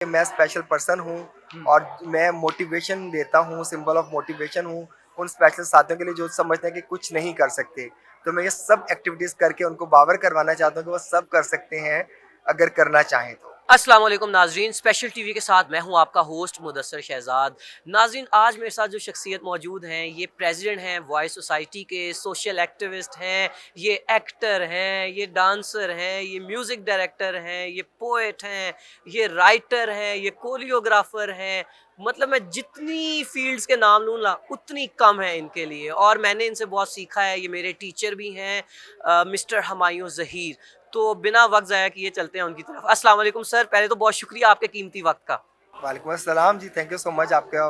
मैं special person हूँ और मैं मोटिवेशन देता हूँ, सिंबल ऑफ मोटिवेशन हूँ उन स्पेशल साथियों के लिए जो समझते हैं कि कुछ नहीं कर सकते। तो मैं ये सब एक्टिविटीज़ करके उनको बावर करवाना चाहता हूँ कि वो सब कर सकते हैं अगर करना चाहें तो। अस्सलाम वालेकुम नाजरीन, स्पेशल टीवी के साथ मैं हूं आपका होस्ट मुदस्सर शहजाद। नाजरीन, आज मेरे साथ जो शख्सियत मौजूद हैं ये प्रेसिडेंट हैं वॉइस सोसाइटी के, सोशल एक्टिविस्ट हैं, ये एक्टर हैं, ये डांसर हैं, ये म्यूज़िक डायरेक्टर हैं, ये पोएट हैं, ये राइटर हैं, ये कोरियोग्राफर हैं। मतलब मैं जितनी फील्ड्स के नाम लूँ ना उतनी कम है इनके लिए, और मैंने इनसे बहुत सीखा है। ये मेरे टीचर भी हैं, मिस्टर हुमायूं ज़हीर। तो बिना वक्त ज़ाया किए चलते हैं उनकी तरफ। अस्सलाम वालेकुम सर, पहले तो बहुत शुक्रिया आपके कीमती वक्त का। वालेकुम अस्सलाम जी, थैंक यू सो मच आपका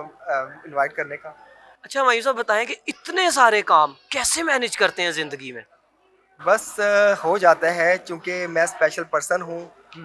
इनवाइट करने का। अच्छा हुमायूं साहब, बताएं कि इतने सारे काम कैसे मैनेज करते हैं ज़िंदगी में? बस हो जाता है क्योंकि मैं स्पेशल पर्सन हूँ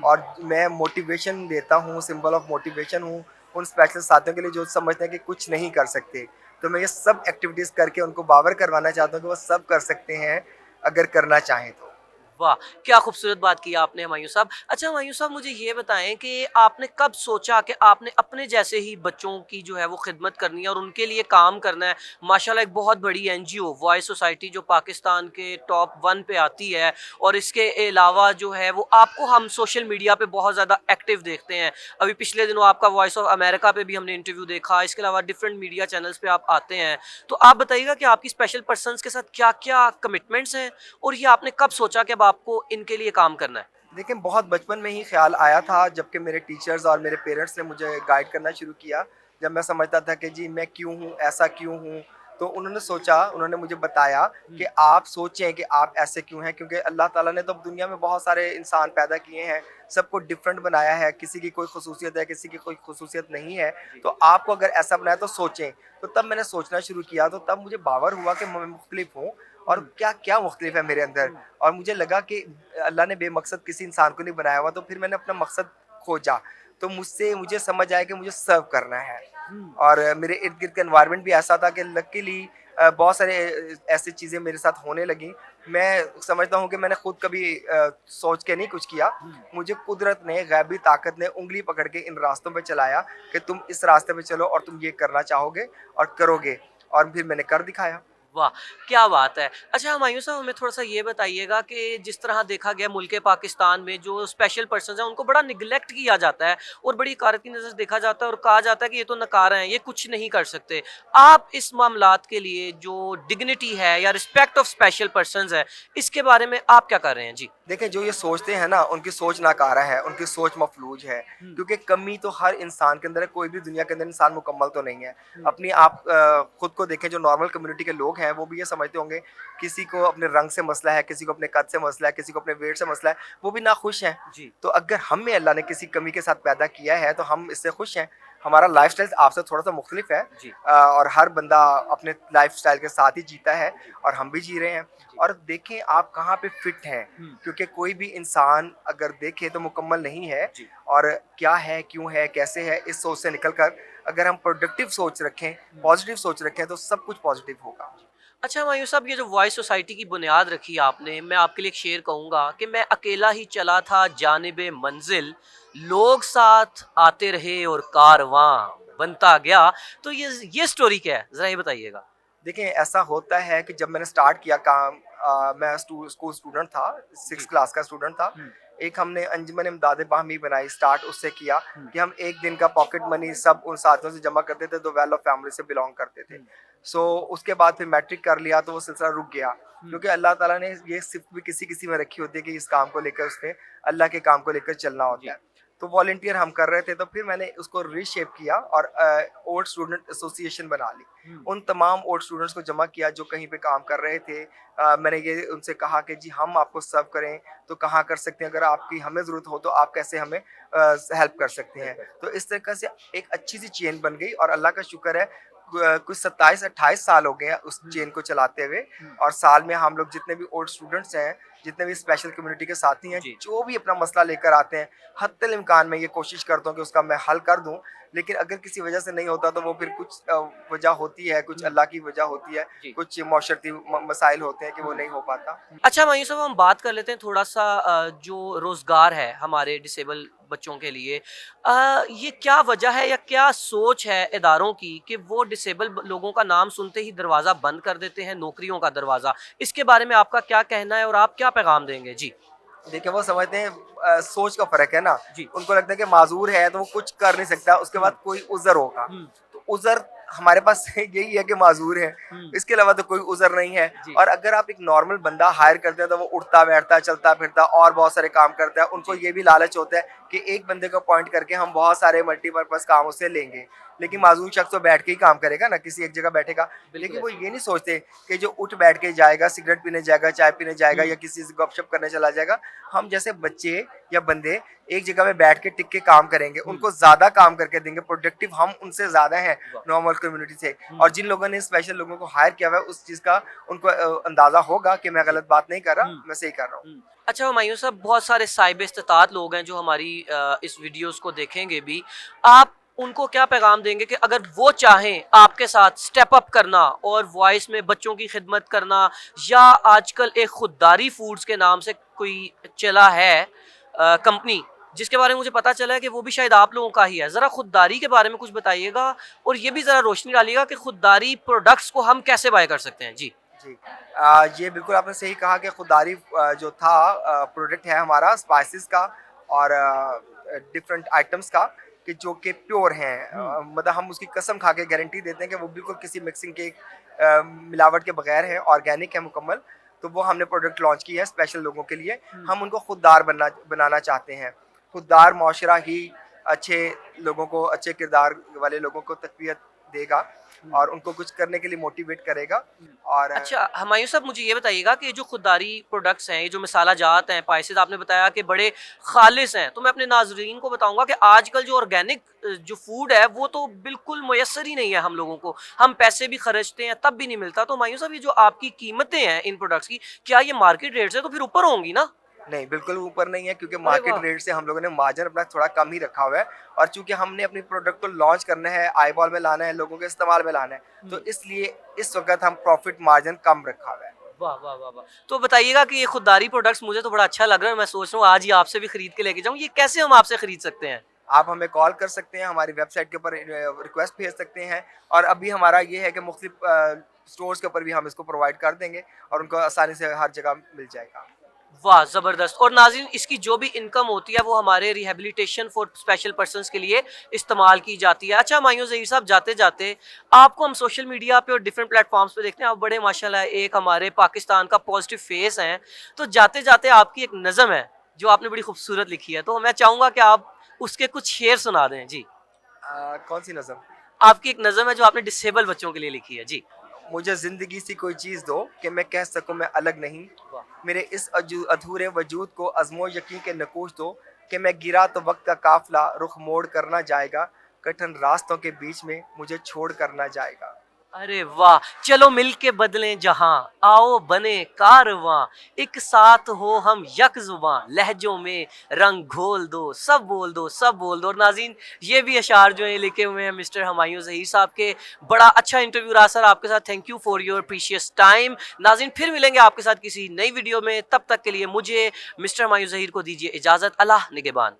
और मैं मोटिवेशन देता हूँ, सिंबल ऑफ मोटिवेशन हूँ उन स्पेशल साथियों के लिए जो समझते हैं कि कुछ नहीं कर सकते। तो मैं ये सब एक्टिविटीज़ करके उनको बावर करवाना चाहता हूँ कि वो सब कर सकते हैं अगर करना चाहें तो। वाह! क्या खूबसूरत बात की आपने हुमायूं साहब। अच्छा हुमायूं साहब, मुझे ये बताएँ कि आपने कब सोचा कि आपने अपने जैसे ही बच्चों की जो है वो खिदमत करनी है और उनके लिए काम करना है? माशाल्लाह एक बहुत बड़ी एनजीओ वॉइस सोसाइटी जो पाकिस्तान के टॉप 1 पे आती है, और इसके अलावा जो है वो आपको हम सोशल मीडिया पे बहुत ज़्यादा एक्टिव देखते हैं। अभी पिछले दिनों आपका वॉइस ऑफ अमेरिका पे भी हमने इंटरव्यू देखा, इसके अलावा डिफरेंट मीडिया चैनल्स पे आप आते हैं। तो आप बताइएगा कि आपकी स्पेशल पर्सन्स के साथ क्या-क्या कमिटमेंट्स हैं, और ये आपने कब सोचा कि अब आपको इनके लिए काम करना है? देखिए, बहुत बचपन में ही ख़्याल आया था जबकि मेरे टीचर्स और मेरे पेरेंट्स ने मुझे गाइड करना शुरू किया। जब मैं समझता था कि जी मैं क्यों हूँ, ऐसा क्यों हूँ? तो उन्होंने सोचा, उन्होंने मुझे बताया कि आप सोचें कि आप ऐसे क्यों हैं? क्योंकि अल्लाह ताला ने तो दुनिया में बहुत सारे इंसान पैदा किए हैं, सबको डिफरेंट बनाया है, किसी की कोई ख़ुसूसियत है, किसी की कोई ख़ुसूसियत नहीं है। तो आपको अगर ऐसा बनाया तो सोचें। तो तब मैंने सोचना शुरू किया, तो तब मुझे बावर हुआ कि मैं मुख्तलिफ हूँ और क्या-क्या मुख्तलिफ है मेरे अंदर। और मुझे लगा कि अल्लाह ने बेमकसद किसी इंसान को नहीं बनाया हुआ, तो फिर मैंने अपना मकसद खोजा। तो मुझे समझ आया कि मुझे सर्व करना है और मेरे इर्द-गिर्द का एनवायरनमेंट भी ऐसा था कि लकीली बहुत सारे ऐसी चीज़ें मेरे साथ होने लगीं। मैं समझता हूँ कि मैंने खुद कभी सोच के नहीं कुछ किया। मुझे कुदरत ने, गैबी ताकत ने उँगली पकड़ के इन रास्तों पे चलाया कि तुम इस रास्ते पे चलो और तुम ये करना चाहोगे और करोगे, और फिर मैंने कर दिखाया। वाह! क्या बात है। अच्छा हुमायूँ साहब, हमें थोड़ा-सा ये बताइएगा कि जिस तरह देखा गया मुल्क पाकिस्तान में जो स्पेशल पर्सन्स हैं उनको बड़ा नेग्लेक्ट किया जाता है और बड़ी हकारत की नज़र से देखा जाता है, और कहा जाता है कि ये तो नकारा हैं, ये कुछ नहीं कर सकते। आप इस मामलात के लिए जो डिग्निटी है या रिस्पेक्ट ऑफ स्पेशल पर्सन्स है, इसके बारे में आप क्या कर रहे हैं? जी। देखिए, जो ये सोचते हैं ना, उनकी सोच नाकारा है, उनकी सोच मफ़लूज है, क्योंकि कमी तो हर इंसान के अंदर है, कोई भी दुनिया के अंदर इंसान मुकम्मल तो नहीं है। अपनी आप खुद को देखें, जो नॉर्मल कम्युनिटी के लोग हैं, वो भी ये समझते होंगे, किसी को अपने रंग से मसला है, किसी को अपने कद से मसला है, किसी को अपने वेट से मसला है, वो भी नाखुश हैं। जी। तो अगर हमें अल्लाह ने किसी कमी के साथ पैदा किया है, तो हम इससे खुश हैं। हमारा लाइफ़स्टाइल आपसे थोड़ा-सा मुख्तलिफ है जी। और हर बंदा अपने लाइफ़स्टाइल के साथ ही जीता है और हम भी जी रहे हैं। जी। और देखें आप कहाँ पे फिट हैं, क्योंकि कोई भी इंसान अगर देखे तो मुकम्मल नहीं है। जी। और क्या है, क्यों है, कैसे है, इस सोच से निकल कर अगर हम प्रोडक्टिव सोच रखें, पॉजिटिव सोच रखें, तो सब कुछ पॉजिटिव होगा। अच्छा हुमायूं साहब, ये जो वॉइस सोसाइटी की बुनियाद रखी आपने, मैं आपके लिए एक शेर कहूँगा कि मैं अकेला ही चला था जानिबे मंजिल, लोग साथ आते रहे और कारवां बनता गया। तो ये स्टोरी क्या है? ज़रा ये बताइएगा। देखिए, ऐसा होता है कि जब मैंने स्टार्ट किया काम, मैं स्कूल स्टूडेंट था, जी। 6th क्लास का स्टूडेंट था। एक हमने अंजुमन इमदाद बाहमी बनाई, स्टार्ट उससे किया कि हम 1 दिन का पॉकेट मनी सब उन साथियों से जमा करते थे, जो वेल ऑफ फैमिली से बिलॉन्ग करते थे। सो उसके बाद फिर मैट्रिक कर लिया, तो वो सिलसिला रुक गया, क्योंकि अल्लाह ताला ने ये सिफ़्त भी किसी-किसी में रखी होती है कि इस काम को लेकर उसने अल्लाह के काम को लेकर चलना होता जी। है। तो वॉलंटियर हम कर रहे थे, तो फिर मैंने उसको रीशेप किया और ओल्ड स्टूडेंट एसोसिएशन बना ली। उन तमाम ओल्ड स्टूडेंट्स को जमा किया जो कहीं पे काम कर रहे थे। मैंने ये उनसे कहा कि जी हम आपको सर्व करें तो कहाँ कर सकते हैं, अगर आपकी हमें ज़रूरत हो तो आप कैसे हमें हेल्प कर सकते हैं। तो इस तरीके से एक अच्छी सी चेन बन गई और अल्लाह का शुक्र है, कुछ 27-28 साल हो गए हैं उस चेन को चलाते हुए। और साल में हम लोग जितने भी ओल्ड स्टूडेंट्स हैं, जितने भी स्पेशल कम्युनिटी के साथी हैं, जी। जो भी अपना मसला लेकर आते हैं, हत्तल इम्कान में ये कोशिश करता हूँ कि उसका मैं हल कर दूँ। लेकिन अगर किसी वजह से नहीं होता तो वो फिर कुछ वजह होती है, कुछ हुँ। अल्लाह की वजह होती है, जी। कुछ माशरती मसाइल होते हैं कि वो नहीं हो पाता। अच्छा मायूस साहब, हम बात कर लेते हैं थोड़ा-सा जो रोज़गार है हमारे डिसेबल बच्चों के लिए। ये क्या वजह है या क्या सोच है इदारों की कि वो डिसेबल लोगों का नाम सुनते ही दरवाज़ा बंद कर देते हैं, नौकरियों का दरवाज़ा? इसके बारे में आपका क्या कहना है और आप क्या पैगाम देंगे? जी। देखिए, वो समझते हैं सोच का फ़र्क है ना। जी। उनको लगता है कि माज़ूर है तो वो कुछ कर नहीं सकता, उसके हुँ, बाद कोई उज़र होगा। हुँ, तो उज़र हमारे पास यही है कि माज़ूर है, हुँ। इसके अलावा तो कोई उज़र नहीं है। जी, और अगर आप एक नॉर्मल बंदा हायर करते हैं तो वो उठता-बैठता, चलता-फिरता और बहुत सारे काम करता है। उनको जी। ये भी लालच होता है कि एक बंदे को अपॉइंट करके हम बहुत सारे मल्टीपर्पज़ काम उससे लेंगे। लेकिन माज़ूर शख्स तो बैठ के ही काम करेगा ना, किसी एक जगह बैठेगा। बिल्कुल लेकिन वो ऐसे ही। ये नहीं सोचते कि जो उठ बैठ के जाएगा, सिगरेट पीने जाएगा, चाय पीने जाएगा हुँ, या किसी से गपशप करने चला जाएगा, हम जैसे बच्चे या बंदे एक जगह में बैठ के टिक के काम करेंगे, हुँ। उनको ज़्यादा काम करके देंगे, प्रोडक्टिव हम उनसे ज़्यादा हैं वाह! नॉर्मल कम्युनिटी से। हुँ, और जिन लोगों ने स्पेशल लोगों को हायर किया हुआ है, उस चीज़ का उनको अंदाज़ा होगा कि मैं जी। गलत बात नहीं कर रहा, हुँ। मैं सही कर रहा हूँ। हुँ। अच्छा हुमायूँ साहब, बहुत सारे साहिब इस्तिताअत लोग हैं जो हमारी इस वीडियोज़ को देखेंगे भी। आप उनको क्या पैगाम देंगे कि अगर वो चाहें आपके साथ स्टेप अप करना और वॉइस में बच्चों की खिदमत करना, या आजकल एक खुददारी फूड्स के नाम से कोई चला है कंपनी, जिसके बारे में मुझे पता चला है कि वो भी शायद आप लोगों का ही है। ज़रा खुददारी के बारे में कुछ बताइएगा और ये भी ज़रा रोशनी डालिएगा कि खुददारी प्रोडक्ट्स को हम कैसे बाय कर सकते हैं? जी। जी। ये बिल्कुल आपने सही कहा कि खुदारी जो था प्रोडक्ट है हमारा स्पाइसेस का और डिफरेंट आइटम्स का, कि जो कि प्योर हैं। हुँ, मतलब हम उसकी कसम खा के गारंटी देते हैं कि वो बिल्कुल किसी मिक्सिंग के मिलावट के बगैर है, ऑर्गेनिक है मुकम्मल। तो वो हमने प्रोडक्ट लॉन्च की है स्पेशल लोगों के लिए। हुँ, हम उनको खुददार बनाना चाहते हैं। खुददार माशरा ही अच्छे लोगों को, अच्छे किरदार वाले लोगों को तक़वियत देगा हुँ, और उनको कुछ करने के लिए मोटिवेट करेगा। हुँ। और अच्छा हुमायूँ साहब, मुझे ये बताइएगा कि ये जो खुददारी प्रोडक्ट्स हैं, ये जो मसाला जात हैं, स्पाइसेस आपने बताया कि बड़े खालिस हैं, तो मैं अपने नाज़रीन को बताऊँगा कि आजकल जो ऑर्गेनिक जो फूड है वो तो बिल्कुल मुयस्सर ही नहीं है हम लोगों को। हम पैसे भी खर्चते हैं तब भी नहीं मिलता। तो हुमायूँ साहब, ये जो आपकी कीमतें हैं इन प्रोडक्ट्स की, क्या ये मार्केट रेट से तो फिर ऊपर होंगी ना? नहीं, बिल्कुल ऊपर नहीं है, क्योंकि अरे मार्केट वाह! रेट से हम लोगों ने मार्जिन अपना थोड़ा कम ही रखा हुआ है। और चूँकि हमने अपनी प्रोडक्ट को लॉन्च करना है, आईबॉल में लाना है, लोगों के इस्तेमाल में लाना है, तो हुँ। इसलिए इस वक़्त हम प्रॉफ़िट मार्जिन कम रखा हुआ है। वाह, वाह, वाह, वाह! तो बताइएगा कि ये खुददारी प्रोडक्ट्स मुझे तो बड़ा अच्छा लग रहा है, मैं सोच रहा हूँ आज ही आपसे भी खरीद के लेके जाऊँ। ये कैसे हम आपसे खरीद सकते हैं? आप हमें कॉल कर सकते हैं, हमारी वेबसाइट के ऊपर रिक्वेस्ट भेज सकते हैं। और अभी हमारा ये है कि मुख्तलिफ स्टोर्स के ऊपर भी हम इसको प्रोवाइड कर देंगे और उनको आसानी से हर जगह मिल जाएगा। वाह! ज़बरदस्त। और नाज़रीन, इसकी जो भी इनकम होती है वो हमारे रिहैबिलिटेशन फॉर स्पेशल पर्सन्स के लिए इस्तेमाल की जाती है। अच्छा हुमायूँ ज़हीर साहब, जाते-जाते आपको हम सोशल मीडिया पे और डिफरेंट प्लेटफ़ॉर्म्स पे देखते हैं, आप बड़े माशाल्लाह एक हमारे पाकिस्तान का पॉज़िटिव फ़ेस हैं। तो जाते-जाते आपकी एक नज़म है, जो आपने बड़ी खूबसूरत लिखी है, तो मैं चाहूँगा कि आप उसके कुछ शेर सुना दें। जी। कौन-सी नज़म? आपकी एक नज़म है जो आपने डिसेबल बच्चों के लिए लिखी है। जी। मुझे ज़िंदगी सी कोई चीज़ दो कि मैं कह सकूँ मैं अलग नहीं। वाह! मेरे इस अधूरे वजूद को अज़्मो यकीन के नकूश दो कि मैं गिरा तो वक्त का काफ़िला रुख मोड़ कर ना जाएगा, कठिन रास्तों के बीच में मुझे छोड़ कर ना जाएगा। अरे वाह! चलो मिल के बदलें जहाँ, आओ बने कारवां, एक साथ हो हम यक ज़ुबां, लहजों में रंग घोल दो, सब बोल दो, सब बोल दो। और नाज़रीन, ये भी अशार जो हैं लिखे हुए हैं मिस्टर हुमायूँ ज़हीर साहब के। बड़ा अच्छा इंटरव्यू रहा सर आपके साथ। Thank you for your precious time. नाज़रीन, फिर मिलेंगे आपके साथ किसी नई वीडियो में, तब तक के लिए मुझे मिस्टर हुमायूँ ज़हीर को दीजिए इजाज़त। अल्लाह निगहबान।